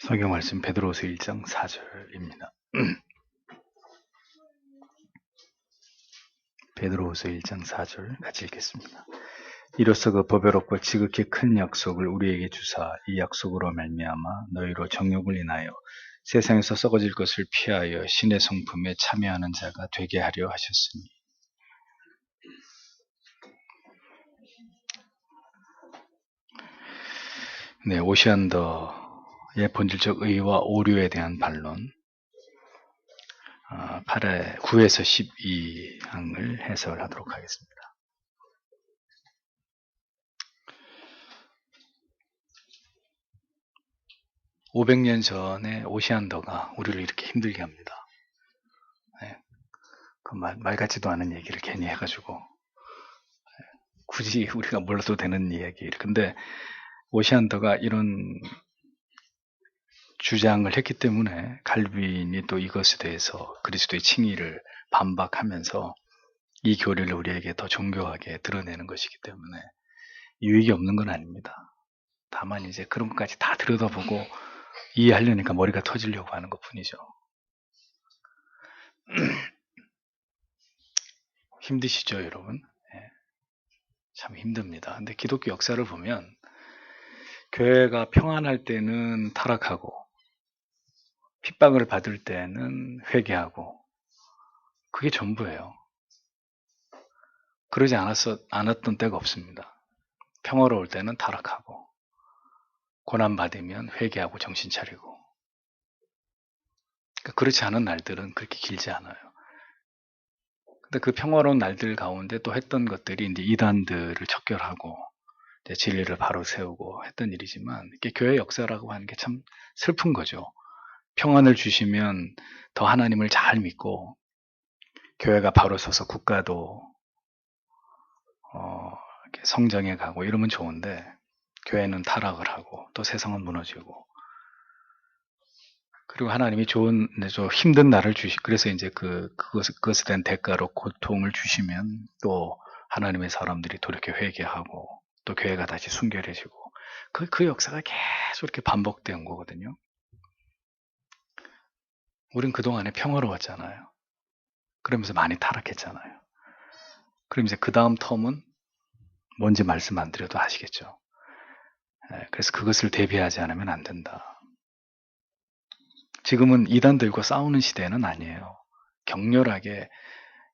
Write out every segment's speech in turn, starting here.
성경 말씀 베드로후서 1장 4절입니다. 베드로후서 1장 4절 같이 읽겠습니다. 이로써 그 보배롭고 지극히 큰 약속을 우리에게 주사 이 약속으로 말미암아 너희로 정욕을 인하여 세상에서 썩어질 것을 피하여 신의 성품에 참여하는 자가 되게 하려 하셨으니. 네, 오시안더의 본질적 의와 오류에 대한 반론 9에서 12항을 해설하도록 하겠습니다. (500년) 전에 오시안더가 우리를 이렇게 힘들게 합니다. 네, 그 말 같지도 않은 얘기를 괜히 해가지고 굳이 우리가 몰라도 되는 이야기를. 근데 오시안더가 이런 주장을 했기 때문에 칼빈이 또 이것에 대해서 그리스도의 칭의를 반박하면서 이 교리를 우리에게 더 정교하게 드러내는 것이기 때문에 유익이 없는 건 아닙니다. 다만 이제 그런 것까지 다 들여다보고 이해하려니까 머리가 터지려고 하는 것 뿐이죠. 힘드시죠, 여러분? 네, 참 힘듭니다. 근데 기독교 역사를 보면 교회가 평안할 때는 타락하고 핍박을 받을 때는 회개하고 그게 전부예요. 그러지 않았던 때가 없습니다. 평화로울 때는 타락하고 고난받으면 회개하고 정신 차리고. 그러니까 그렇지 않은 날들은 그렇게 길지 않아요. 근데 그 평화로운 날들 가운데 또 했던 것들이 이제 이단들을 척결하고 이제 진리를 바로 세우고 했던 일이지만 이게 교회 역사라고 하는 게 참 슬픈 거죠. 평안을 주시면 더 하나님을 잘 믿고 교회가 바로 서서 국가도 이렇게 성장해 가고 이러면 좋은데 교회는 타락을 하고 또 세상은 무너지고 그리고 하나님이 좀 힘든 날을 그래서 이제 그것에 대한 대가로 고통을 주시면 또 하나님의 사람들이 돌이켜 회개하고 또 교회가 다시 순결해지고 그 역사가 계속 이렇게 반복된 거거든요. 우린 그동안에 평화로웠잖아요. 그러면서 많이 타락했잖아요. 그럼 이제 그 다음 텀은 뭔지 말씀 안 드려도 아시겠죠. 그래서 그것을 대비하지 않으면 안 된다. 지금은 이단들과 싸우는 시대는 아니에요. 격렬하게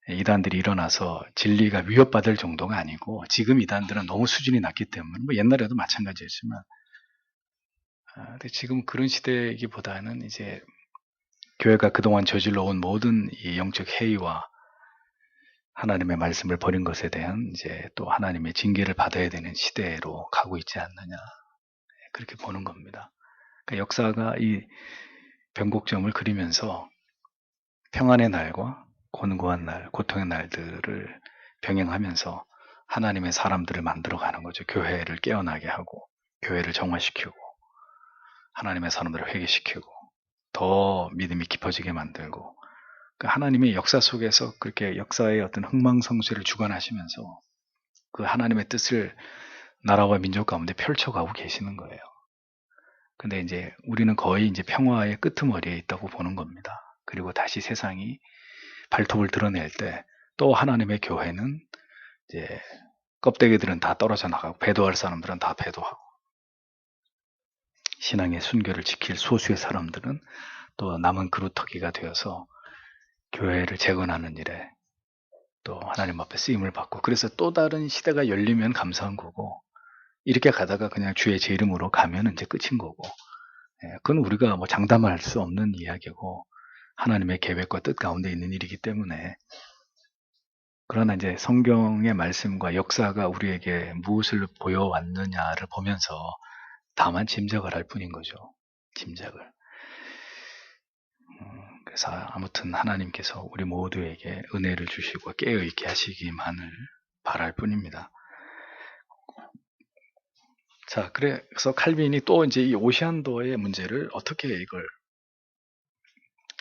이단들이 일어나서 진리가 위협받을 정도가 아니고 지금 이단들은 너무 수준이 낮기 때문에 뭐 옛날에도 마찬가지였지만 근데 지금 그런 시대이기보다는 이제 교회가 그동안 저질러온 모든 이 영적 해이와 하나님의 말씀을 버린 것에 대한 이제 또 하나님의 징계를 받아야 되는 시대로 가고 있지 않느냐 그렇게 보는 겁니다. 그러니까 역사가 이 변곡점을 그리면서 평안의 날과 곤고한 날, 고통의 날들을 병행하면서 하나님의 사람들을 만들어가는 거죠. 교회를 깨어나게 하고 교회를 정화시키고 하나님의 사람들을 회개시키고 더 믿음이 깊어지게 만들고 그러니까 하나님의 역사 속에서 그렇게 역사의 어떤 흥망성쇠를 주관하시면서 그 하나님의 뜻을 나라와 민족 가운데 펼쳐가고 계시는 거예요. 근데 이제 우리는 거의 이제 평화의 끄트머리에 있다고 보는 겁니다. 그리고 다시 세상이 발톱을 드러낼 때 또 하나님의 교회는 이제 껍데기들은 다 떨어져 나가고 배도할 사람들은 다 배도하고 신앙의 순결을 지킬 소수의 사람들은 또 남은 그루터기가 되어서 교회를 재건하는 일에 또 하나님 앞에 쓰임을 받고 그래서 또 다른 시대가 열리면 감사한 거고 이렇게 가다가 그냥 주의 제 이름으로 가면 이제 끝인 거고 그건 우리가 뭐 장담할 수 없는 이야기고 하나님의 계획과 뜻 가운데 있는 일이기 때문에 그러나 이제 성경의 말씀과 역사가 우리에게 무엇을 보여왔느냐를 보면서 다만 짐작을 할 뿐인 거죠. 짐작을. 그래서 아무튼 하나님께서 우리 모두에게 은혜를 주시고 깨어있게 하시기만을 바랄 뿐입니다. 자, 그래서 칼빈이 또 이제 이 오시안도의 문제를 어떻게 이걸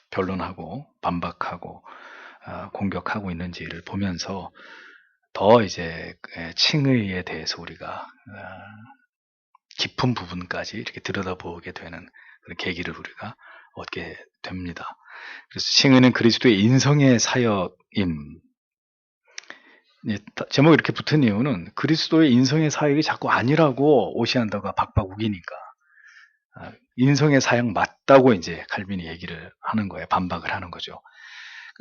변론하고 반박하고 공격하고 있는지를 보면서 더 이제 칭의에 대해서 우리가 깊은 부분까지 이렇게 들여다보게 되는 그런 계기를 우리가 얻게 됩니다. 그래서 칭의는 그리스도의 인성의 사역임. 제목이 이렇게 붙은 이유는 그리스도의 인성의 사역이 자꾸 아니라고 오시안더가 박박 우기니까 인성의 사역 맞다고 이제 칼빈이 얘기를 하는 거예요. 반박을 하는 거죠.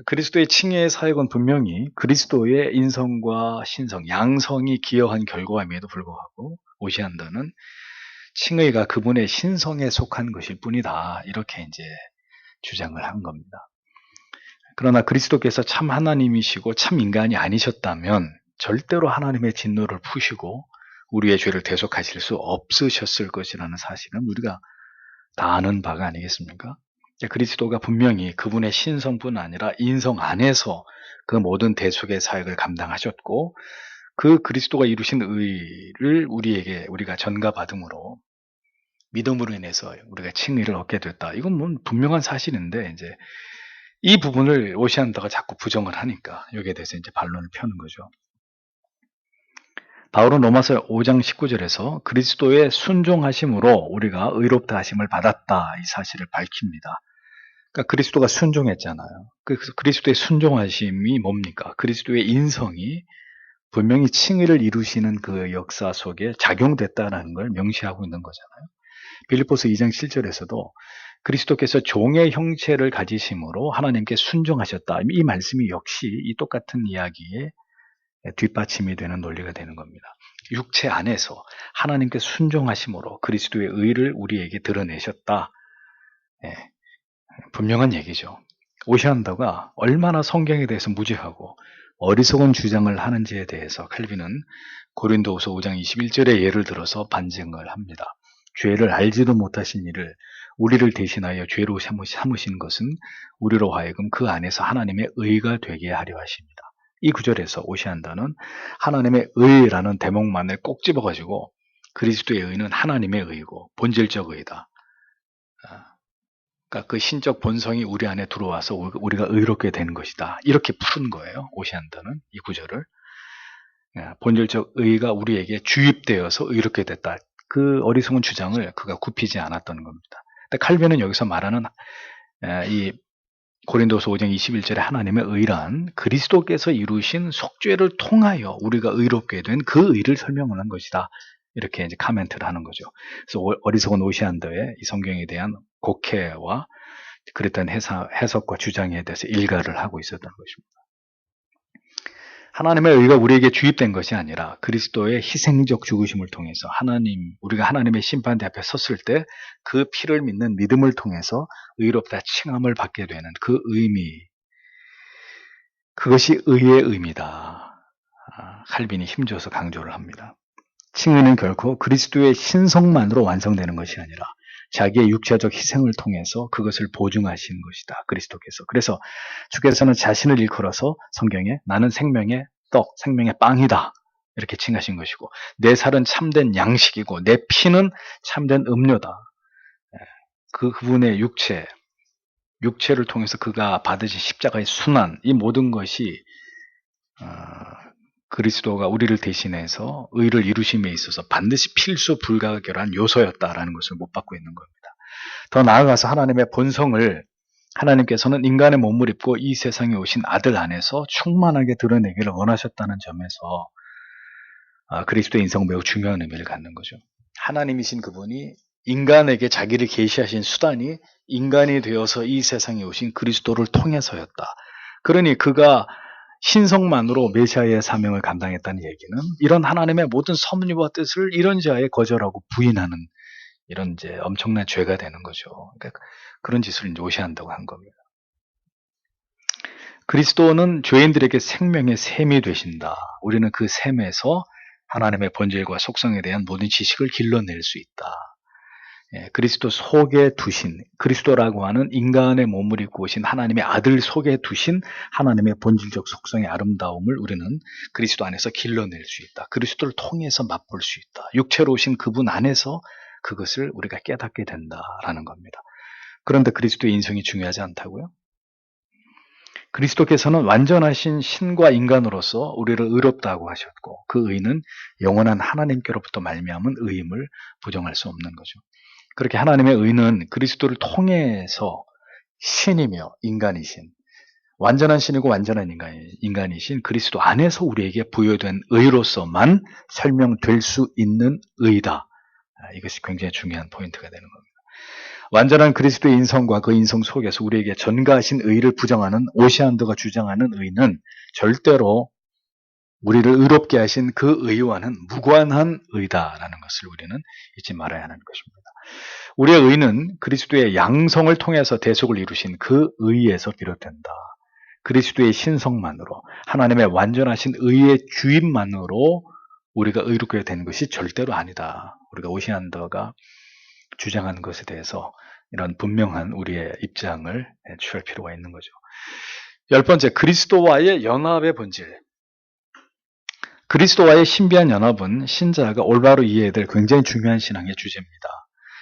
그리스도의 칭의의 사역은 분명히 그리스도의 인성과 신성, 양성이 기여한 결과임에도 불구하고 오시안더는 칭의가 그분의 신성에 속한 것일 뿐이다. 이렇게 이제 주장을 한 겁니다. 그러나 그리스도께서 참 하나님이시고 참 인간이 아니셨다면 절대로 하나님의 진노를 푸시고 우리의 죄를 대속하실 수 없으셨을 것이라는 사실은 우리가 다 아는 바가 아니겠습니까? 그리스도가 분명히 그분의 신성뿐 아니라 인성 안에서 그 모든 대속의 사역을 감당하셨고 그 그리스도가 이루신 의를 우리가 전가받음으로 믿음으로 인해서 우리가 칭의를 얻게 됐다. 이건 뭐 분명한 사실인데 이제 이 부분을 오시안더가 자꾸 부정을 하니까 여기에 대해서 이제 반론을 펴는 거죠. 바울은 로마서 5장 19절에서 그리스도의 순종하심으로 우리가 의롭다 하심을 받았다 이 사실을 밝힙니다. 그러니까 그리스도가 순종했잖아요. 그래서 그리스도의 순종하심이 뭡니까? 그리스도의 인성이 분명히 칭의를 이루시는 그 역사 속에 작용됐다는 걸 명시하고 있는 거잖아요. 빌립보서 2장 7절에서도 그리스도께서 종의 형체를 가지심으로 하나님께 순종하셨다. 이 말씀이 역시 이 똑같은 이야기에 뒷받침이 되는 논리가 되는 겁니다. 육체 안에서 하나님께 순종하심으로 그리스도의 의를 우리에게 드러내셨다. 분명한 얘기죠. 오시안더가 얼마나 성경에 대해서 무지하고 어리석은 주장을 하는지에 대해서 칼빈은 고린도후서 5장 21절의 예를 들어서 반증을 합니다. 죄를 알지도 못하신 이를 우리를 대신하여 죄로 삼으신 것은 우리로 하여금 그 안에서 하나님의 의가 되게 하려 하십니다. 이 구절에서 오시안더는 하나님의 의라는 대목만을 꼭 집어가지고 그리스도의 의는 하나님의 의고 본질적 의다. 그러니까 그 신적 본성이 우리 안에 들어와서 우리가 의롭게 되는 것이다. 이렇게 푸는 거예요. 오시안더는 이 구절을. 본질적 의가 우리에게 주입되어서 의롭게 됐다. 그 어리석은 주장을 그가 굽히지 않았던 겁니다. 근데 칼빈은 여기서 말하는 이 고린도서 5장 21절에 하나님의 의란 그리스도께서 이루신 속죄를 통하여 우리가 의롭게 된 그 의를 설명하는 것이다. 이렇게 이제 코멘트를 하는 거죠. 그래서 어리석은 오시안더의 이 성경에 대한 곡해와 그랬던 해석과 주장에 대해서 일가를 하고 있었던 것입니다. 하나님의 의가 우리에게 주입된 것이 아니라 그리스도의 희생적 죽으심을 통해서 우리가 하나님의 심판대 앞에 섰을 때 그 피를 믿는 믿음을 통해서 의롭다 칭함을 받게 되는 그 의미, 그것이 의의 의미다. 칼빈이 힘줘서 강조를 합니다. 칭의는 결코 그리스도의 신성만으로 완성되는 것이 아니라 자기의 육체적 희생을 통해서 그것을 보증하신 것이다. 그리스도께서. 그래서 주께서는 자신을 일컬어서 성경에 나는 생명의 떡, 생명의 빵이다. 이렇게 칭하신 것이고 내 살은 참된 양식이고 내 피는 참된 음료다. 그분의 육체를 통해서 그가 받으신 십자가의 순환, 이 모든 것이 그리스도가 우리를 대신해서 의를 이루심에 있어서 반드시 필수 불가결한 요소였다라는 것을 못 받고 있는 겁니다. 더 나아가서 하나님의 본성을 하나님께서는 인간의 몸을 입고 이 세상에 오신 아들 안에서 충만하게 드러내기를 원하셨다는 점에서 그리스도의 인성은 매우 중요한 의미를 갖는 거죠. 하나님이신 그분이 인간에게 자기를 계시하신 수단이 인간이 되어서 이 세상에 오신 그리스도를 통해서였다. 그러니 그가 신성만으로 메시아의 사명을 감당했다는 얘기는 이런 하나님의 모든 섭리와 뜻을 이런 자에 거절하고 부인하는 이런 이제 엄청난 죄가 되는 거죠. 그러니까 그런 짓을 이제 오시한다고 한 겁니다. 그리스도는 죄인들에게 생명의 샘이 되신다. 우리는 그 샘에서 하나님의 본질과 속성에 대한 모든 지식을 길러낼 수 있다. 그리스도 속에 두신, 그리스도라고 하는 인간의 몸을 입고 오신 하나님의 아들 속에 두신 하나님의 본질적 속성의 아름다움을 우리는 그리스도 안에서 길러낼 수 있다. 그리스도를 통해서 맛볼 수 있다. 육체로 오신 그분 안에서 그것을 우리가 깨닫게 된다라는 겁니다. 그런데 그리스도의 인성이 중요하지 않다고요? 그리스도께서는 완전하신 신과 인간으로서 우리를 의롭다고 하셨고 그 의는 영원한 하나님께로부터 말미암은 의임을 부정할 수 없는 거죠. 그렇게 하나님의 의는 그리스도를 통해서 신이며 인간이신, 완전한 신이고 완전한 인간이신 그리스도 안에서 우리에게 부여된 의로서만 설명될 수 있는 의다. 이것이 굉장히 중요한 포인트가 되는 겁니다. 완전한 그리스도의 인성과 그 인성 속에서 우리에게 전가하신 의를 부정하는 오시안더가 주장하는 의는 절대로 우리를 의롭게 하신 그 의와는 무관한 의다라는 것을 우리는 잊지 말아야 하는 것입니다. 우리의 의는 그리스도의 양성을 통해서 대속을 이루신 그 의에서 비롯된다. 그리스도의 신성만으로, 하나님의 완전하신 의의 주임만으로 우리가 의롭게 된 것이 절대로 아니다. 우리가 오시안더가 주장하는 것에 대해서 이런 분명한 우리의 입장을 취할 필요가 있는 거죠. 10번째, 그리스도와의 연합의 본질. 그리스도와의 신비한 연합은 신자가 올바로 이해해야 될 굉장히 중요한 신앙의 주제입니다.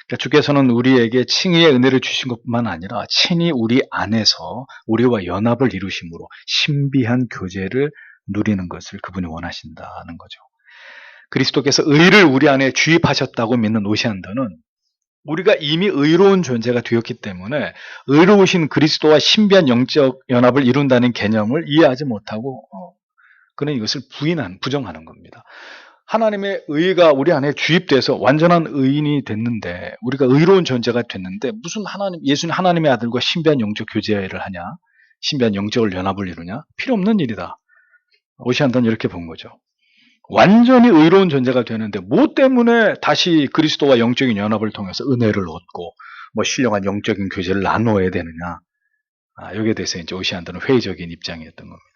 그러니까 주께서는 우리에게 칭의의 은혜를 주신 것뿐만 아니라 친히 우리 안에서 우리와 연합을 이루심으로 신비한 교제를 누리는 것을 그분이 원하신다는 거죠. 그리스도께서 의를 우리 안에 주입하셨다고 믿는 오시안더는 우리가 이미 의로운 존재가 되었기 때문에 의로우신 그리스도와 신비한 영적 연합을 이룬다는 개념을 이해하지 못하고 그는 이것을 부정하는 겁니다. 하나님의 의가 우리 안에 주입돼서 완전한 의인이 됐는데, 우리가 의로운 존재가 됐는데 무슨 예수님 하나님의 아들과 신비한 영적 교제를 하냐, 신비한 영적 연합을 이루냐, 필요 없는 일이다. 오시안더는 이렇게 본 거죠. 완전히 의로운 존재가 되는데 뭐 때문에 다시 그리스도와 영적인 연합을 통해서 은혜를 얻고 신령한 영적인 교제를 나누어야 되느냐. 여기에 대해서 이제 오시안더는 회의적인 입장이었던 겁니다.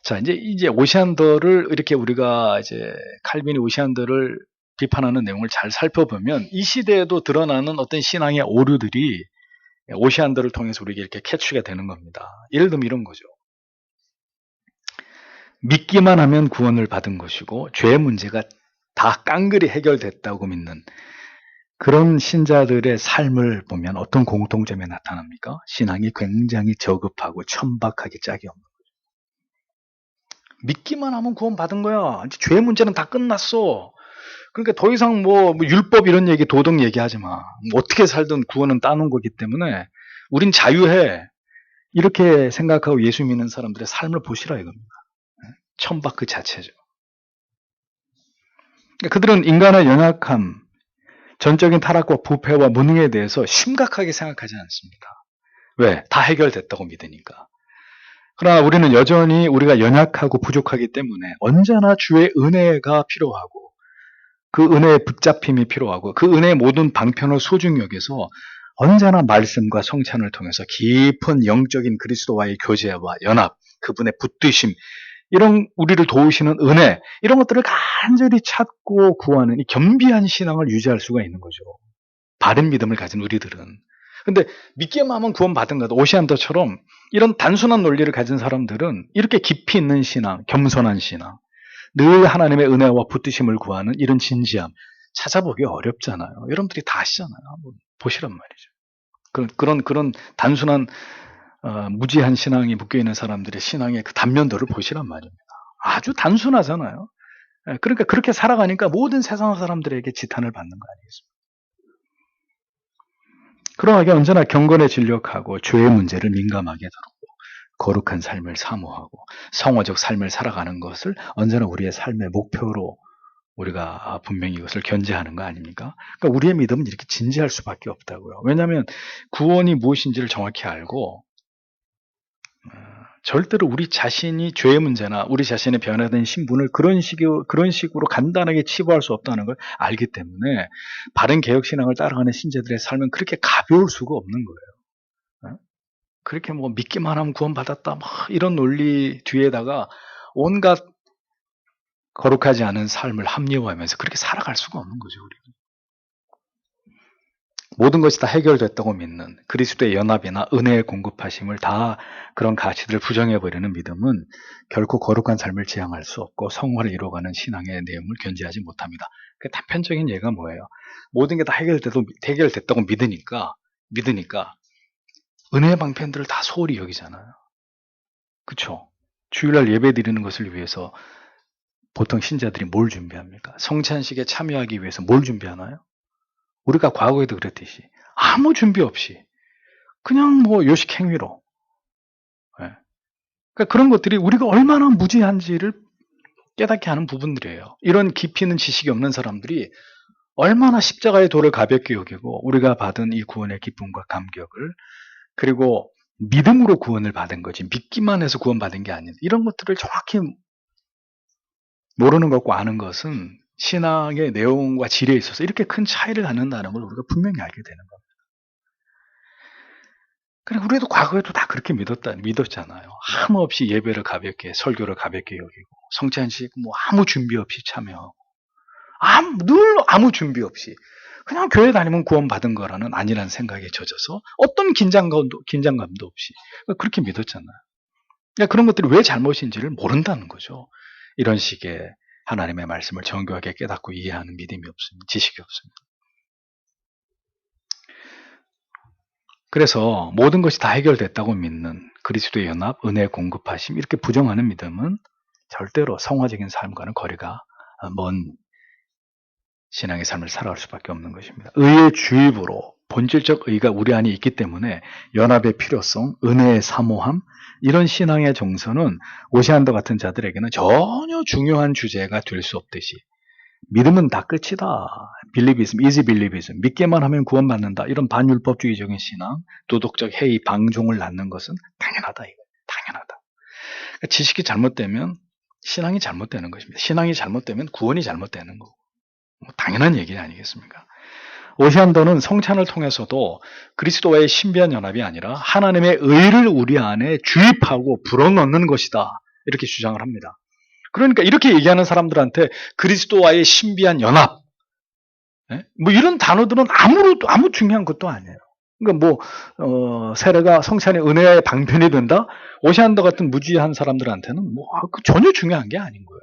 자, 이제 오시안더를 이렇게 우리가 이제 칼빈이 오시안더를 비판하는 내용을 잘 살펴보면 이 시대에도 드러나는 어떤 신앙의 오류들이 오시안더를 통해서 우리에게 이렇게 캐치가 되는 겁니다. 예를 들면 이런 거죠. 믿기만 하면 구원을 받은 것이고 죄의 문제가 다 깡그리 해결됐다고 믿는 그런 신자들의 삶을 보면 어떤 공통점이 나타납니까? 신앙이 굉장히 저급하고 천박하게 짝이 없는 거죠. 믿기만 하면 구원 받은 거야. 이제 죄의 문제는 다 끝났어. 그러니까 더 이상 율법 이런 얘기, 도덕 얘기하지 마. 어떻게 살든 구원은 따놓은 거기 때문에 우린 자유해. 이렇게 생각하고 예수 믿는 사람들의 삶을 보시라 이겁니다. 천박 그 자체죠. 그들은 인간의 연약함, 전적인 타락과 부패와 무능에 대해서 심각하게 생각하지 않습니다. 왜? 다 해결됐다고 믿으니까. 그러나 우리는 여전히 우리가 연약하고 부족하기 때문에 언제나 주의 은혜가 필요하고 그 은혜의 붙잡힘이 필요하고 그 은혜의 모든 방편을 소중히 여겨서 언제나 말씀과 성찬을 통해서 깊은 영적인 그리스도와의 교제와 연합, 그분의 붙드심, 이런 우리를 도우시는 은혜, 이런 것들을 간절히 찾고 구하는 이 겸비한 신앙을 유지할 수가 있는 거죠. 바른 믿음을 가진 우리들은. 근데 믿기만 하면 구원 받은 것, 오시안더처럼 이런 단순한 논리를 가진 사람들은 이렇게 깊이 있는 신앙, 겸손한 신앙, 늘 하나님의 은혜와 붙드심을 구하는 이런 진지함 찾아보기 어렵잖아요. 여러분들이 다 아시잖아요. 한번 보시란 말이죠. 그런 단순한 무지한 신앙이 묶여있는 사람들의 신앙의 그 단면도를 보시란 말입니다. 아주 단순하잖아요. 그러니까 그렇게 살아가니까 모든 세상 사람들에게 지탄을 받는 거 아니겠습니까? 그러하게 언제나 경건에 진력하고 죄의 문제를 민감하게 다루고 거룩한 삶을 사모하고 성화적 삶을 살아가는 것을 언제나 우리의 삶의 목표로 우리가 분명히 이것을 견제하는 거 아닙니까? 그러니까 우리의 믿음은 이렇게 진지할 수밖에 없다고요. 왜냐하면 구원이 무엇인지를 정확히 알고 절대로 우리 자신이 죄의 문제나 우리 자신의 변화된 신분을 그런 식으로 간단하게 치부할 수 없다는 걸 알기 때문에 바른 개혁신앙을 따라가는 신자들의 삶은 그렇게 가벼울 수가 없는 거예요. 그렇게 믿기만 하면 구원받았다 이런 논리 뒤에다가 온갖 거룩하지 않은 삶을 합리화하면서 그렇게 살아갈 수가 없는 거죠. 우리는. 모든 것이 다 해결됐다고 믿는 그리스도의 연합이나 은혜의 공급하심을 다 그런 가치들을 부정해버리는 믿음은 결코 거룩한 삶을 지향할 수 없고 성화를 이루어가는 신앙의 내용을 견지하지 못합니다. 그 단편적인 예가 뭐예요? 모든 게 다 해결됐다고 믿으니까 은혜의 방편들을 다 소홀히 여기잖아요. 그렇죠? 주일날 예배 드리는 것을 위해서 보통 신자들이 뭘 준비합니까? 성찬식에 참여하기 위해서 뭘 준비하나요? 우리가 과거에도 그랬듯이 아무 준비 없이 그냥 뭐 요식 행위로. 예. 그러니까 그런 것들이 우리가 얼마나 무지한지를 깨닫게 하는 부분들이에요. 이런 깊이 있는 지식이 없는 사람들이 얼마나 십자가의 도를 가볍게 여기고 우리가 받은 이 구원의 기쁨과 감격을, 그리고 믿음으로 구원을 받은 거지 믿기만 해서 구원받은 게 아닌, 이런 것들을 정확히 모르는 것과 아는 것은 신앙의 내용과 질에 있어서 이렇게 큰 차이를 갖는다는 걸 우리가 분명히 알게 되는 겁니다. 그리고 우리도 과거에도 다 그렇게 믿었잖아요. 아무 없이 예배를 가볍게, 설교를 가볍게 여기고 성찬식 뭐 아무 준비 없이 참여하고 늘 아무 준비 없이 그냥 교회 다니면 구원받은 거라는 아니라는 생각에 젖어서 어떤 긴장감도 없이 그렇게 믿었잖아요. 그러니까 그런 것들이 왜 잘못인지를 모른다는 거죠. 이런 식의 하나님의 말씀을 정교하게 깨닫고 이해하는 믿음이 없습니다. 지식이 없습니다. 그래서 모든 것이 다 해결됐다고 믿는 그리스도의 연합, 은혜의 공급하심, 이렇게 부정하는 믿음은 절대로 성화적인 삶과는 거리가 먼 신앙의 삶을 살아갈 수밖에 없는 것입니다. 의의 주입으로 본질적 의가 우리 안에 있기 때문에 연합의 필요성, 은혜의 사모함, 이런 신앙의 정서는 오시안더 같은 자들에게는 전혀 중요한 주제가 될 수 없듯이, 믿음은 다 끝이다, 빌리비즘, 이지 빌리비즘, 믿기만 하면 구원받는다, 이런 반율법주의적인 신앙, 도덕적 해이, 방종을 낳는 것은 당연하다. 이거 당연하다. 그러니까 지식이 잘못되면 신앙이 잘못되는 것입니다. 신앙이 잘못되면 구원이 잘못되는 거고, 당연한 얘기 아니겠습니까? 오시안더는 성찬을 통해서도 그리스도와의 신비한 연합이 아니라 하나님의 의를 우리 안에 주입하고 불어넣는 것이다, 이렇게 주장을 합니다. 그러니까 이렇게 얘기하는 사람들한테 그리스도와의 신비한 연합, 뭐 이런 단어들은 아무 중요한 것도 아니에요. 그러니까 세례가 성찬의 은혜의 방편이 된다? 오시안더 같은 무지한 사람들한테는 전혀 중요한 게 아닌 거예요.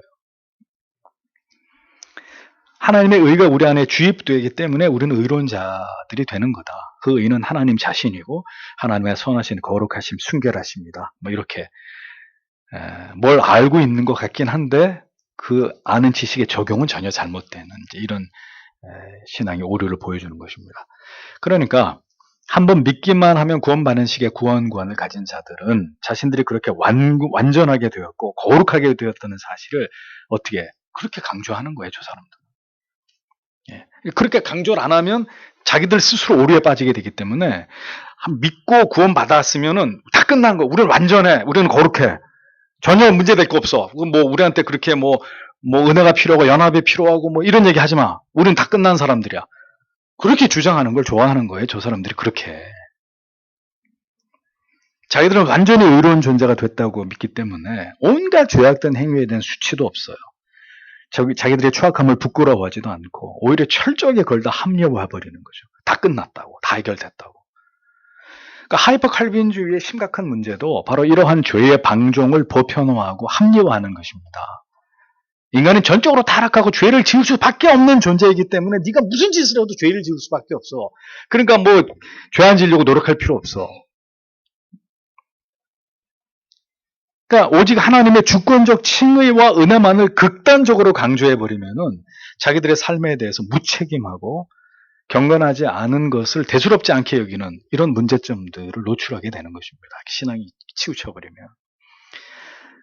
하나님의 의가 우리 안에 주입되기 때문에 우리는 의로운 자들이 되는 거다. 그 의는 하나님 자신이고 하나님의 선하신 거룩하심, 순결하십니다. 이렇게 뭘 알고 있는 것 같긴 한데 그 아는 지식의 적용은 전혀 잘못되는 이런 신앙의 오류를 보여주는 것입니다. 그러니까 한번 믿기만 하면 구원받는 식의 구원관을 가진 자들은 자신들이 그렇게 완전하게 되었고 거룩하게 되었다는 사실을 어떻게 그렇게 강조하는 거예요, 저 사람들. 그렇게 강조를 안 하면 자기들 스스로 오류에 빠지게 되기 때문에 믿고 구원받았으면은 다 끝난 거. 우리는 완전해. 우리는 거룩해. 전혀 문제될 거 없어. 우리한테 그렇게 은혜가 필요하고 연합이 필요하고 이런 얘기 하지 마. 우리는 다 끝난 사람들이야. 그렇게 주장하는 걸 좋아하는 거예요, 저 사람들이. 그렇게. 자기들은 완전히 의로운 존재가 됐다고 믿기 때문에 온갖 죄악된 행위에 대한 수치도 없어요. 자기들의 추악함을 부끄러워하지도 않고 오히려 철저하게 걸다 합리화해버리는 거죠. 다 끝났다고, 다 해결됐다고. 그러니까 하이퍼 칼빈주의의 심각한 문제도 바로 이러한 죄의 방종을 보편화하고 합리화하는 것입니다. 인간은 전적으로 타락하고 죄를 지을 수밖에 없는 존재이기 때문에 네가 무슨 짓을 해도 죄를 지을 수밖에 없어. 그러니까 죄 안 지으려고 노력할 필요 없어. 그러니까 오직 하나님의 주권적 칭의와 은혜만을 극단적으로 강조해버리면은 자기들의 삶에 대해서 무책임하고 경건하지 않은 것을 대수롭지 않게 여기는 이런 문제점들을 노출하게 되는 것입니다. 신앙이 치우쳐버리면.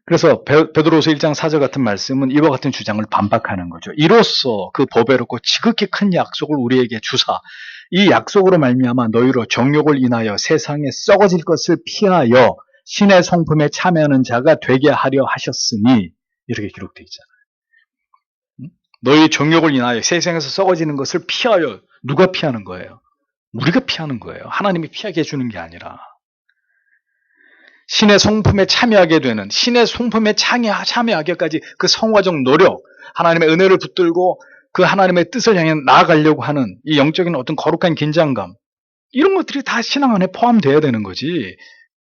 그래서 베드로후서 1장 4절 같은 말씀은 이와 같은 주장을 반박하는 거죠. 이로써 그 보배롭고 지극히 큰 약속을 우리에게 주사 이 약속으로 말미암아 너희로 정욕을 인하여 세상에 썩어질 것을 피하여 신의 성품에 참여하는 자가 되게 하려 하셨으니, 이렇게 기록되어 있잖아요. 너희 정욕을 인하여 세상에서 썩어지는 것을 피하여. 누가 피하는 거예요? 우리가 피하는 거예요. 하나님이 피하게 해주는 게 아니라 신의 성품에 참여하게 되는, 신의 성품에 참여하기까지 그 성화적 노력, 하나님의 은혜를 붙들고 그 하나님의 뜻을 향해 나아가려고 하는 이 영적인 어떤 거룩한 긴장감, 이런 것들이 다 신앙 안에 포함되어야 되는 거지.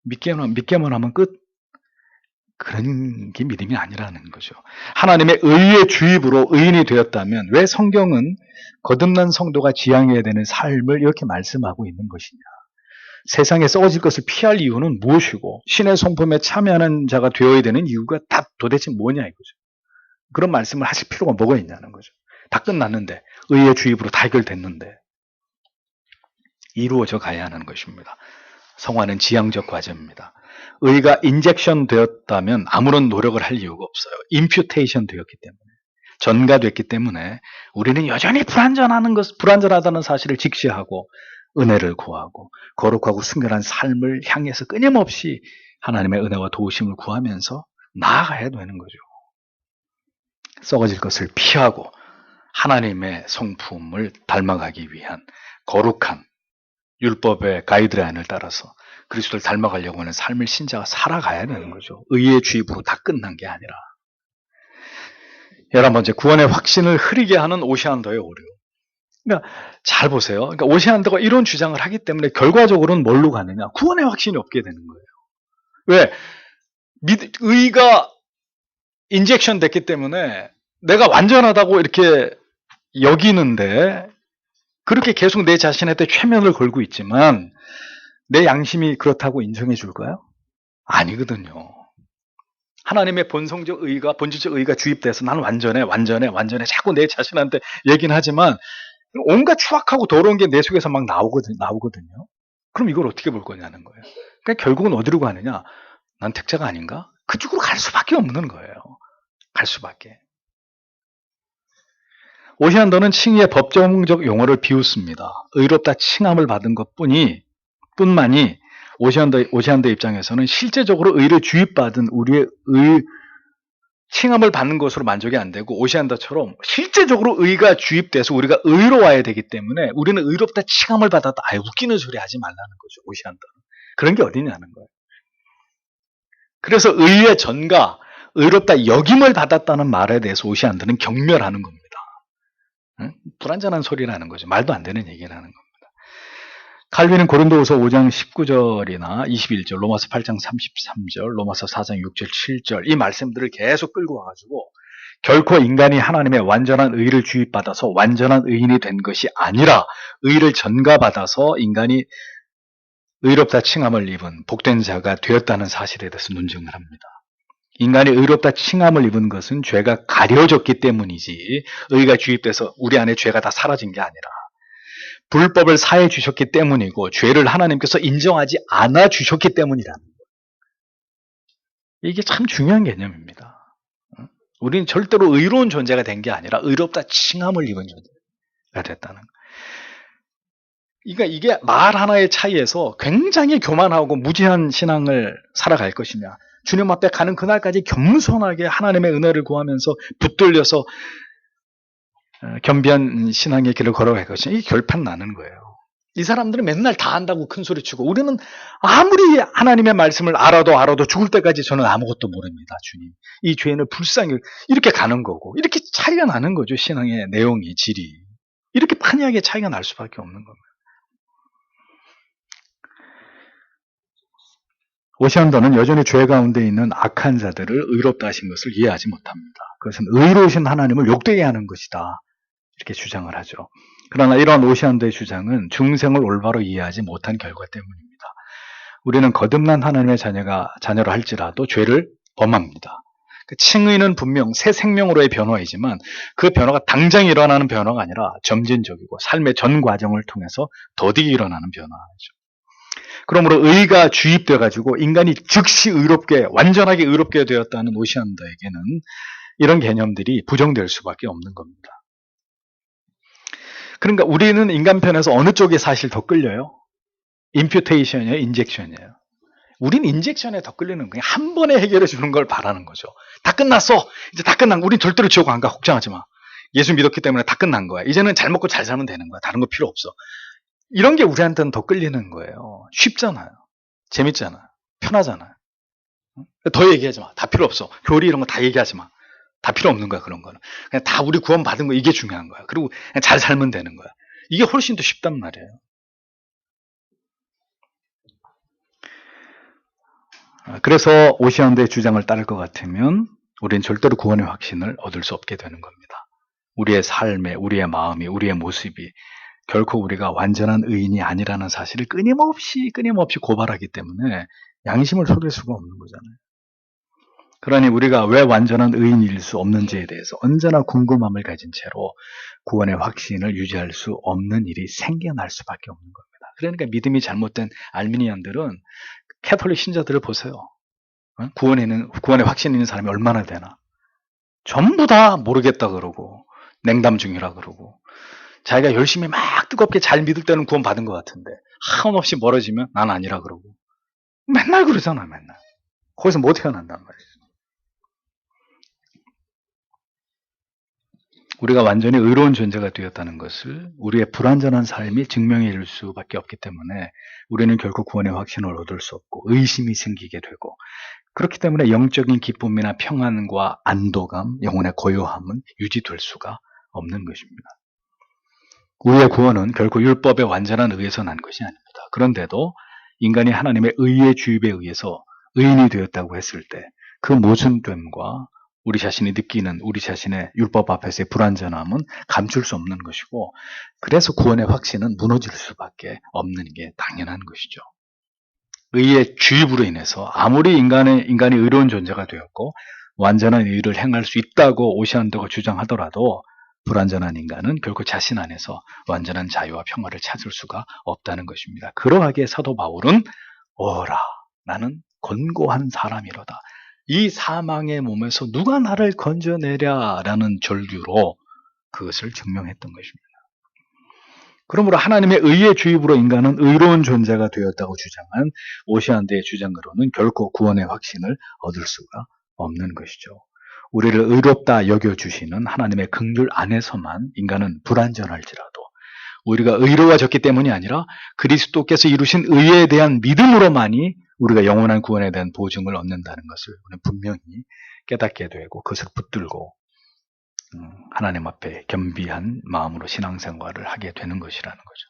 믿기만 하면 끝? 그런 게 믿음이 아니라는 거죠. 하나님의 의의 주입으로 의인이 되었다면 왜 성경은 거듭난 성도가 지향해야 되는 삶을 이렇게 말씀하고 있는 것이냐? 세상에 썩어질 것을 피할 이유는 무엇이고 신의 성품에 참여하는 자가 되어야 되는 이유가 다 도대체 뭐냐 이거죠. 그런 말씀을 하실 필요가 뭐가 있냐는 거죠. 다 끝났는데, 의의 주입으로 다 해결됐는데. 이루어져 가야 하는 것입니다. 성화는 지향적 과정입니다. 의가 인젝션 되었다면 아무런 노력을 할 이유가 없어요. 임퓨테이션 되었기 때문에, 전가됐기 때문에 우리는 여전히 불완전하다는 사실을 직시하고 은혜를 구하고 거룩하고 순결한 삶을 향해서 끊임없이 하나님의 은혜와 도우심을 구하면서 나아가야 되는 거죠. 썩어질 것을 피하고 하나님의 성품을 닮아가기 위한 거룩한 율법의 가이드라인을 따라서 그리스도를 닮아가려고 하는 삶을 신자가 살아가야 되는 거죠. 의의 주입으로 다 끝난 게 아니라. 11번째, 구원의 확신을 흐리게 하는 오시안더의 오류. 그러니까 잘 보세요. 그러니까 오시안더가 이런 주장을 하기 때문에 결과적으로는 뭘로 가느냐? 구원의 확신이 없게 되는 거예요. 왜? 의가 인젝션 됐기 때문에 내가 완전하다고 이렇게 여기는데 그렇게 계속 내 자신한테 최면을 걸고 있지만 내 양심이 그렇다고 인정해 줄까요? 아니거든요. 하나님의 본질적 의가 주입돼서 나는 완전해 자꾸 내 자신한테 얘기는 하지만 온갖 추악하고 더러운 게 내 속에서 막 나오거든요. 그럼 이걸 어떻게 볼 거냐는 거예요. 그러니까 결국은 어디로 가느냐? 난 택자가 아닌가? 그쪽으로 갈 수밖에 없는 거예요. 갈 수밖에. 오시안더는 칭의의 법정적 용어를 비웃습니다. 의롭다 칭함을 받은 뿐만이 오시안더 입장에서는 실제적으로 의를 주입받은 우리의 칭함을 받는 것으로 만족이 안 되고, 오시안더처럼 실제적으로 의가 주입돼서 우리가 의로워야 되기 때문에 우리는 의롭다 칭함을 받았다. 웃기는 소리 하지 말라는 거죠. 오시안더는 그런 게 어디냐는 거예요. 그래서 의의 전가, 의롭다 여김을 받았다는 말에 대해서 오시안더는 경멸하는 겁니다. 불완전한 소리라는 거죠. 말도 안 되는 얘기를 하는 겁니다. 칼빈은 고린도후서 5장 19절이나 21절, 로마서 8장 33절, 로마서 4장 6절, 7절 이 말씀들을 계속 끌고 와가지고 결코 인간이 하나님의 완전한 의를 주입받아서 완전한 의인이 된 것이 아니라 의를 전가받아서 인간이 의롭다 칭함을 입은 복된 자가 되었다는 사실에 대해서 논증을 합니다. 인간이 의롭다 칭함을 입은 것은 죄가 가려졌기 때문이지 의가 주입돼서 우리 안에 죄가 다 사라진 게 아니라 불법을 사해 주셨기 때문이고 죄를 하나님께서 인정하지 않아 주셨기 때문이라는 거예요. 이게 참 중요한 개념입니다. 우리는 절대로 의로운 존재가 된 게 아니라 의롭다 칭함을 입은 존재가 됐다는 거예요. 그러니까 이게 말 하나의 차이에서 굉장히 교만하고 무지한 신앙을 살아갈 것이냐, 주님 앞에 가는 그날까지 겸손하게 하나님의 은혜를 구하면서 붙들려서 겸비한 신앙의 길을 걸어갈 것이냐, 이 결판 나는 거예요. 이 사람들은 맨날 다 안다고 큰 소리치고 우리는 아무리 하나님의 말씀을 알아도 죽을 때까지 저는 아무것도 모릅니다. 주님, 이 죄인을 불쌍히, 이렇게 가는 거고, 이렇게 차이가 나는 거죠. 신앙의 내용이, 질이 이렇게 판이하게 차이가 날 수밖에 없는 겁니다. 오시안더는 여전히 죄 가운데 있는 악한 자들을 의롭다 하신 것을 이해하지 못합니다. 그것은 의로우신 하나님을 욕되게 하는 것이다, 이렇게 주장을 하죠. 그러나 이러한 오시안더의 주장은 중생을 올바로 이해하지 못한 결과 때문입니다. 우리는 거듭난 하나님의 자녀로 할지라도 죄를 범합니다. 칭의는 분명 새 생명으로의 변화이지만 그 변화가 당장 일어나는 변화가 아니라 점진적이고 삶의 전 과정을 통해서 더디게 일어나는 변화죠. 그러므로 의가 주입되어 가지고 인간이 즉시 완전하게 의롭게 되었다는 오시안더에게는 이런 개념들이 부정될 수밖에 없는 겁니다. 그러니까 우리는 인간편에서 어느 쪽에 사실 더 끌려요? 임퓨테이션이에요? 인젝션이에요? 우린 인젝션에 더 끌리는 거예요. 한 번에 해결해 주는 걸 바라는 거죠. 다 끝났어. 이제 다 끝난 거. 우린 절대로 지옥 안 가. 걱정하지 마. 예수 믿었기 때문에 다 끝난 거야. 이제는 잘 먹고 잘 살면 되는 거야. 다른 거 필요 없어. 이런 게 우리한테는 더 끌리는 거예요. 쉽잖아요. 재밌잖아요. 편하잖아요. 더 얘기하지 마. 다 필요 없어. 교리 이런 거 다 얘기하지 마. 다 필요 없는 거야. 그런 거는. 그냥 다 우리 구원 받은 거, 이게 중요한 거야. 그리고 그냥 잘 살면 되는 거야. 이게 훨씬 더 쉽단 말이에요. 그래서 오시안더의 주장을 따를 것 같으면 우리는 절대로 구원의 확신을 얻을 수 없게 되는 겁니다. 우리의 삶에, 우리의 마음이, 우리의 모습이 결코 우리가 완전한 의인이 아니라는 사실을 끊임없이 고발하기 때문에 양심을 속일 수가 없는 거잖아요. 그러니 우리가 왜 완전한 의인일 수 없는지에 대해서 언제나 궁금함을 가진 채로 구원의 확신을 유지할 수 없는 일이 생겨날 수밖에 없는 겁니다. 그러니까 믿음이 잘못된 알미니안들은 캐톨릭 신자들을 보세요. 구원에 확신 있는 사람이 얼마나 되나. 전부 다 모르겠다 그러고 냉담 중이라 그러고 자기가 열심히 막 뜨겁게 잘 믿을 때는 구원 받은 것 같은데 한없이 멀어지면 난 아니라 그러고 맨날 그러잖아. 맨날. 거기서 못 태어난단 말이죠. 우리가 완전히 의로운 존재가 되었다는 것을 우리의 불완전한 삶이 증명해 줄 수밖에 없기 때문에 우리는 결코 구원의 확신을 얻을 수 없고 의심이 생기게 되고, 그렇기 때문에 영적인 기쁨이나 평안과 안도감, 영혼의 고요함은 유지될 수가 없는 것입니다. 우리의 구원은 결코 율법의 완전한 의에서 난 것이 아닙니다. 그런데도 인간이 하나님의 의의 주입에 의해서 의인이 되었다고 했을 때 그 모순됨과 우리 자신이 느끼는 우리 자신의 율법 앞에서의 불완전함은 감출 수 없는 것이고, 그래서 구원의 확신은 무너질 수밖에 없는 게 당연한 것이죠. 의의 주입으로 인해서 아무리 인간이 의로운 존재가 되었고 완전한 의를 행할 수 있다고 오시안더가 주장하더라도 불완전한 인간은 결코 자신 안에서 완전한 자유와 평화를 찾을 수가 없다는 것입니다. 그러하기에 사도 바울은 오라, 나는 곤고한 사람이로다. 이 사망의 몸에서 누가 나를 건져내랴라는 절규로 그것을 증명했던 것입니다. 그러므로 하나님의 의의 주입으로 인간은 의로운 존재가 되었다고 주장한 오시안드의 주장으로는 결코 구원의 확신을 얻을 수가 없는 것이죠. 우리를 의롭다 여겨주시는 하나님의 긍휼 안에서만 인간은 불완전할지라도 우리가 의로워졌기 때문이 아니라 그리스도께서 이루신 의에 대한 믿음으로만이 우리가 영원한 구원에 대한 보증을 얻는다는 것을 우리는 분명히 깨닫게 되고 그것을 붙들고 하나님 앞에 겸비한 마음으로 신앙생활을 하게 되는 것이라는 거죠.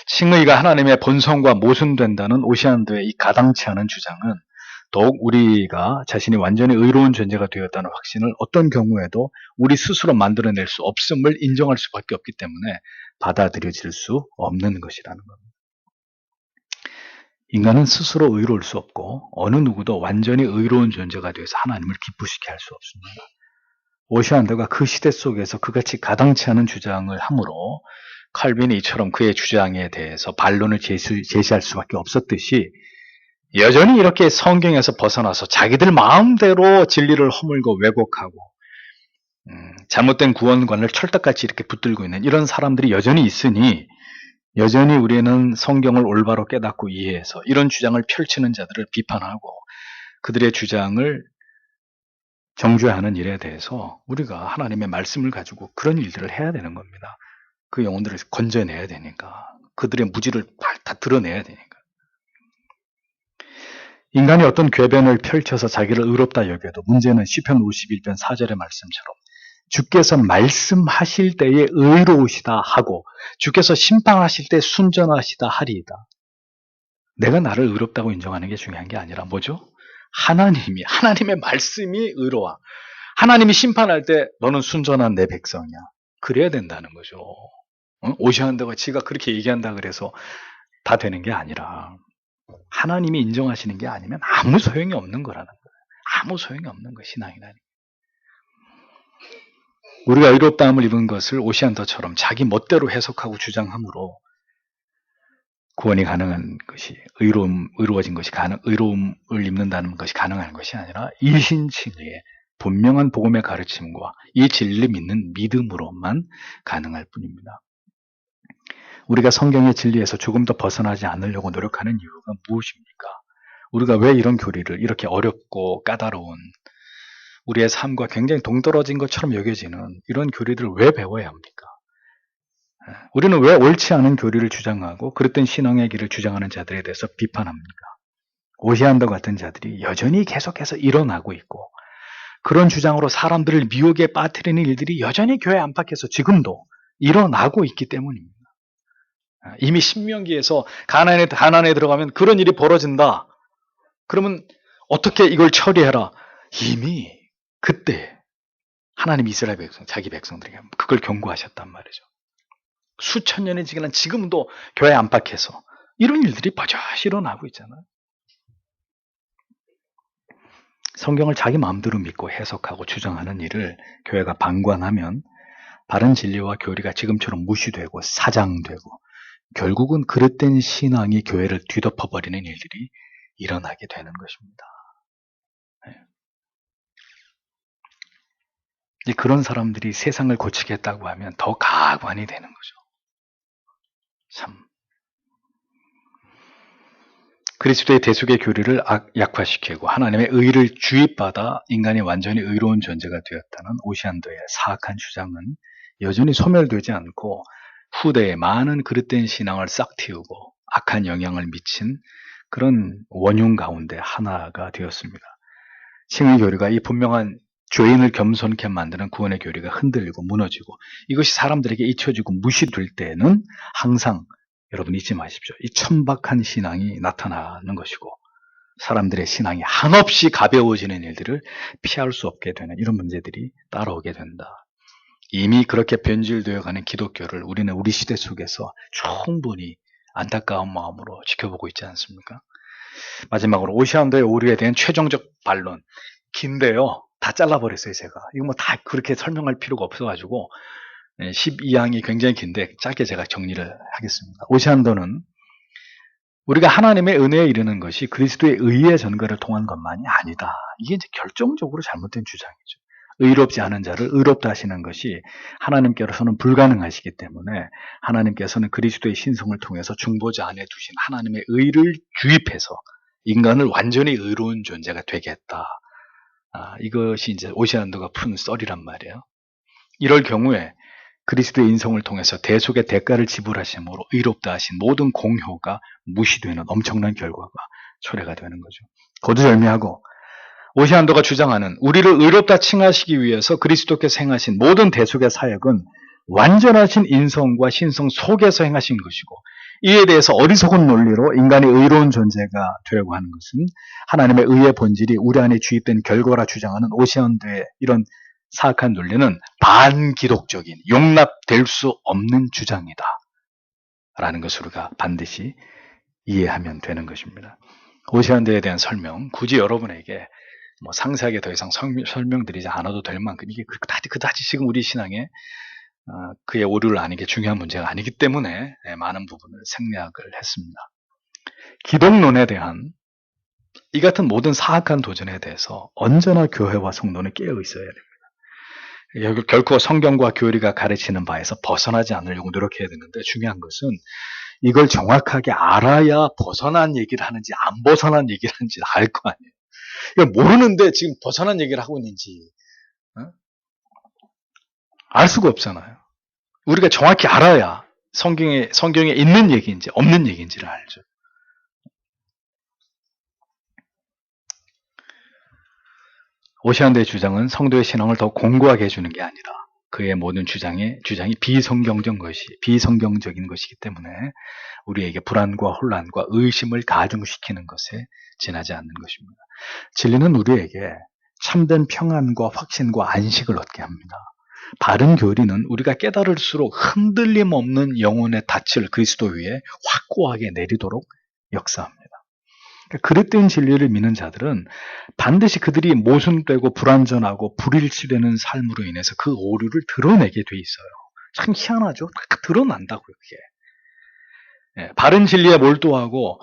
칭의가 하나님의 본성과 모순된다는 오시안드의 이 가당치 않은 주장은 더욱 우리가 자신이 완전히 의로운 존재가 되었다는 확신을 어떤 경우에도 우리 스스로 만들어낼 수 없음을 인정할 수밖에 없기 때문에 받아들여질 수 없는 것이라는 겁니다. 인간은 스스로 의로울 수 없고 어느 누구도 완전히 의로운 존재가 되어서 하나님을 기쁘시게 할 수 없습니다. 오시안드가 그 시대 속에서 그같이 가당치 않은 주장을 함으로 칼빈이 이처럼 그의 주장에 대해서 반론을 제시할 수밖에 없었듯이 여전히 이렇게 성경에서 벗어나서 자기들 마음대로 진리를 허물고 왜곡하고 잘못된 구원관을 철떡같이 이렇게 붙들고 있는 이런 사람들이 여전히 있으니 여전히 우리는 성경을 올바로 깨닫고 이해해서 이런 주장을 펼치는 자들을 비판하고 그들의 주장을 정죄하는 일에 대해서 우리가 하나님의 말씀을 가지고 그런 일들을 해야 되는 겁니다. 그 영혼들을 건져내야 되니까. 그들의 무지를 다 드러내야 되니까. 인간이 어떤 궤변을 펼쳐서 자기를 의롭다 여겨도 문제는 시편 51편 4절의 말씀처럼 주께서 말씀하실 때에 의로우시다 하고 주께서 심판하실 때 순전하시다 하리이다. 내가 나를 의롭다고 인정하는 게 중요한 게 아니라 뭐죠? 하나님의 말씀이 의로워. 하나님이 심판할 때 너는 순전한 내 백성이야. 그래야 된다는 거죠. 오시안드가 지가 그렇게 얘기한다 그래서 다 되는 게 아니라 하나님이 인정하시는 게 아니면 아무 소용이 없는 거라는 거예요. 아무 소용이 없는 거 신앙이라니. 우리가 의롭다함을 입은 것을 오시안더처럼 자기 멋대로 해석하고 주장함으로 구원이 가능한 것이 의로워진 것이 의로움을 입는다는 것이 가능한 것이 아니라 일신칭의의 분명한 복음의 가르침과 이 진리를 믿는 믿음으로만 가능할 뿐입니다. 우리가 성경의 진리에서 조금 더 벗어나지 않으려고 노력하는 이유가 무엇입니까? 우리가 왜 이런 교리를 이렇게 어렵고 까다로운 우리의 삶과 굉장히 동떨어진 것처럼 여겨지는 이런 교리들을 왜 배워야 합니까? 우리는 왜 옳지 않은 교리를 주장하고 그릇된 신앙의 길을 주장하는 자들에 대해서 비판합니까? 오시안더 같은 자들이 여전히 계속해서 일어나고 있고 그런 주장으로 사람들을 미혹에 빠뜨리는 일들이 여전히 교회 안팎에서 지금도 일어나고 있기 때문입니다. 이미 신명기에서 가나안에 들어가면 그런 일이 벌어진다. 그러면 어떻게 이걸 처리해라. 이미 그때 하나님 이스라엘 백성, 자기 백성들에게 그걸 경고하셨단 말이죠. 수천 년이 지난 지금도 교회 안팎에서 이런 일들이 버젓이 일어나고 있잖아요. 성경을 자기 마음대로 믿고 해석하고 주장하는 일을 교회가 방관하면 바른 진리와 교리가 지금처럼 무시되고 사장되고 결국은 그릇된 신앙이 교회를 뒤덮어버리는 일들이 일어나게 되는 것입니다. 그런 사람들이 세상을 고치겠다고 하면 더 가관이 되는 거죠. 참. 그리스도의 대속의 교리를 약화시키고 하나님의 의를 주입받아 인간이 완전히 의로운 존재가 되었다는 오시안도의 사악한 주장은 여전히 소멸되지 않고 후대에 많은 그릇된 신앙을 싹 틔우고 악한 영향을 미친 그런 원흉 가운데 하나가 되었습니다. 칭의 교리가 이 분명한 죄인을 겸손케 만드는 구원의 교리가 흔들리고 무너지고 이것이 사람들에게 잊혀지고 무시될 때에는 항상 여러분 잊지 마십시오. 이 천박한 신앙이 나타나는 것이고 사람들의 신앙이 한없이 가벼워지는 일들을 피할 수 없게 되는 이런 문제들이 따라오게 된다. 이미 그렇게 변질되어가는 기독교를 우리는 우리 시대 속에서 충분히 안타까운 마음으로 지켜보고 있지 않습니까? 마지막으로 오시안도의 오류에 대한 최종적 반론. 긴데요. 다 잘라버렸어요, 제가. 이거 뭐 다 그렇게 설명할 필요가 없어가지고 12항이 굉장히 긴데 짧게 제가 정리를 하겠습니다. 오시안도는 우리가 하나님의 은혜에 이르는 것이 그리스도의 의의 전거를 통한 것만이 아니다. 이게 이제 결정적으로 잘못된 주장이죠. 의롭지 않은 자를 의롭다 하시는 것이 하나님께로서는 불가능하시기 때문에 하나님께서는 그리스도의 신성을 통해서 중보자 안에 두신 하나님의 의를 주입해서 인간을 완전히 의로운 존재가 되게 했다. 이것이 이제 오시안도가 푼 썰이란 말이에요. 이럴 경우에 그리스도의 인성을 통해서 대속의 대가를 지불하심으로 의롭다 하신 모든 공효가 무시되는 엄청난 결과가 초래가 되는 거죠. 거두절미하고 오시안도가 주장하는 우리를 의롭다 칭하시기 위해서 그리스도께서 행하신 모든 대속의 사역은 완전하신 인성과 신성 속에서 행하신 것이고 이에 대해서 어리석은 논리로 인간이 의로운 존재가 되려고 하는 것은 하나님의 의의 본질이 우리 안에 주입된 결과라 주장하는 오시안도의 이런 사악한 논리는 반기독적인 용납될 수 없는 주장이다 라는 것을 우리가 반드시 이해하면 되는 것입니다. 오시안도에 대한 설명 굳이 여러분에게 뭐 상세하게 더 이상 설명드리지 않아도 될 만큼 이게 그다지 지금 우리 신앙에 그의 오류를 아는 게 중요한 문제가 아니기 때문에 많은 부분을 생략을 했습니다. 기독론에 대한 이 같은 모든 사악한 도전에 대해서 언제나 교회와 성도는 깨어 있어야 됩니다. 결코 성경과 교리가 가르치는 바에서 벗어나지 않으려고 노력해야 되는데 중요한 것은 이걸 정확하게 알아야 벗어난 얘기를 하는지 안 벗어난 얘기를 하는지 알 거 아니에요. 이걸 모르는데 지금 벗어난 얘기를 하고 있는지 알 수가 없잖아요. 우리가 정확히 알아야 성경에 있는 얘기인지 없는 얘기인지를 알죠. 오시안도의 주장은 성도의 신앙을 더 공고하게 해주는 게 아니라 그의 모든 주장이 비성경적인 것이기 때문에 우리에게 불안과 혼란과 의심을 가중시키는 것에 지나지 않는 것입니다. 진리는 우리에게 참된 평안과 확신과 안식을 얻게 합니다. 바른 교리는 우리가 깨달을수록 흔들림 없는 영혼의 닻을 그리스도 위에 확고하게 내리도록 역사합니다. 그릇된 진리를 믿는 자들은 반드시 그들이 모순되고 불완전하고 불일치되는 삶으로 인해서 그 오류를 드러내게 돼 있어요. 참 희한하죠? 딱 드러난다고요, 그게. 바른 진리에 몰두하고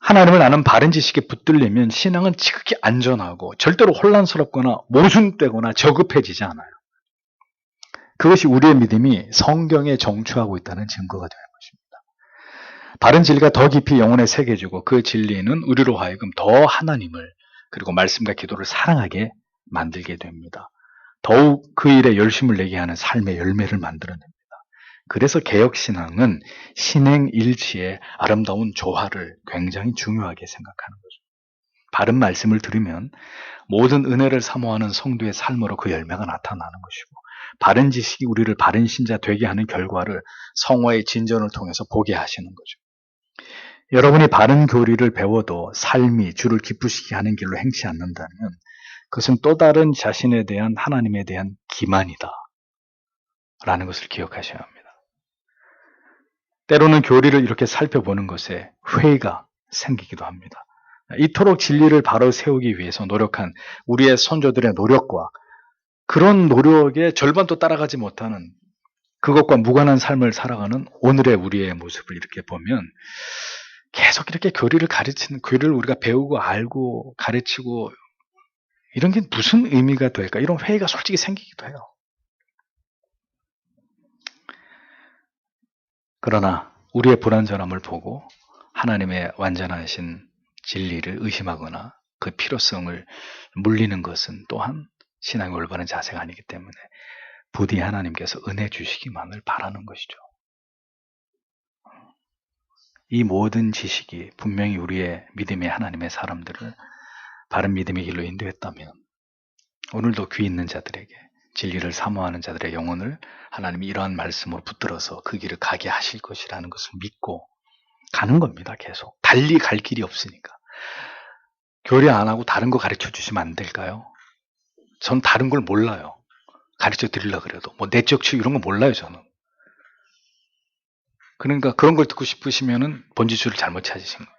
하나님을 아는 바른 지식에 붙들려면 신앙은 지극히 안전하고 절대로 혼란스럽거나 모순되거나 저급해지지 않아요. 그것이 우리의 믿음이 성경에 정추하고 있다는 증거가 되는 것입니다. 바른 진리가 더 깊이 영혼에 새겨지고 그 진리는 우리로 하여금 더 하나님을 그리고 말씀과 기도를 사랑하게 만들게 됩니다. 더욱 그 일에 열심을 내게 하는 삶의 열매를 만들어냅니다. 그래서 개혁신앙은 신행일치의 아름다운 조화를 굉장히 중요하게 생각하는 거죠. 바른 말씀을 들으면 모든 은혜를 사모하는 성도의 삶으로 그 열매가 나타나는 것이고 바른 지식이 우리를 바른 신자 되게 하는 결과를 성화의 진전을 통해서 보게 하시는 거죠. 여러분이 바른 교리를 배워도 삶이 주를 기쁘시게 하는 길로 행치 않는다면 그것은 또 다른 자신에 대한 하나님에 대한 기만이다 라는 것을 기억하셔야 합니다. 때로는 교리를 이렇게 살펴보는 것에 회의가 생기기도 합니다. 이토록 진리를 바로 세우기 위해서 노력한 우리의 선조들의 노력과 그런 노력의 절반도 따라가지 못하는 그것과 무관한 삶을 살아가는 오늘의 우리의 모습을 이렇게 보면 계속 이렇게 교리를 우리가 배우고 알고 가르치고 이런 게 무슨 의미가 될까? 이런 회의가 솔직히 생기기도 해요. 그러나 우리의 불완전함을 보고 하나님의 완전하신 진리를 의심하거나 그 필요성을 물리는 것은 또한 신앙의 올바른 자세가 아니기 때문에 부디 하나님께서 은혜 주시기만을 바라는 것이죠. 이 모든 지식이 분명히 우리의 믿음의 하나님의 사람들을 바른 믿음의 길로 인도했다면 오늘도 귀 있는 자들에게 진리를 사모하는 자들의 영혼을 하나님이 이러한 말씀으로 붙들어서 그 길을 가게 하실 것이라는 것을 믿고 가는 겁니다. 계속. 달리 갈 길이 없으니까. 교리 안 하고 다른 거 가르쳐 주시면 안 될까요? 전 다른 걸 몰라요. 가르쳐 드리려고 그래도. 뭐 내적 치유 이런 거 몰라요, 저는. 그러니까 그런 걸 듣고 싶으시면은 번지수를 잘못 찾으신 거예요.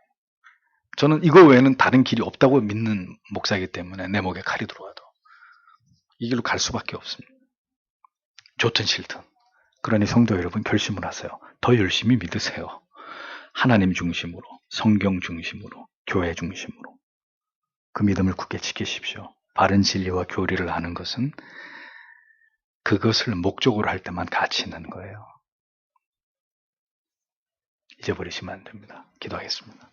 저는 이거 외에는 다른 길이 없다고 믿는 목사이기 때문에 내 목에 칼이 들어와도 이 길로 갈 수밖에 없습니다. 좋든 싫든. 그러니 성도 여러분 결심을 하세요. 더 열심히 믿으세요. 하나님 중심으로, 성경 중심으로, 교회 중심으로. 그 믿음을 굳게 지키십시오. 바른 진리와 교리를 하는 것은 그것을 목적으로 할 때만 가치 있는 거예요. 잊어버리시면 안 됩니다. 기도하겠습니다.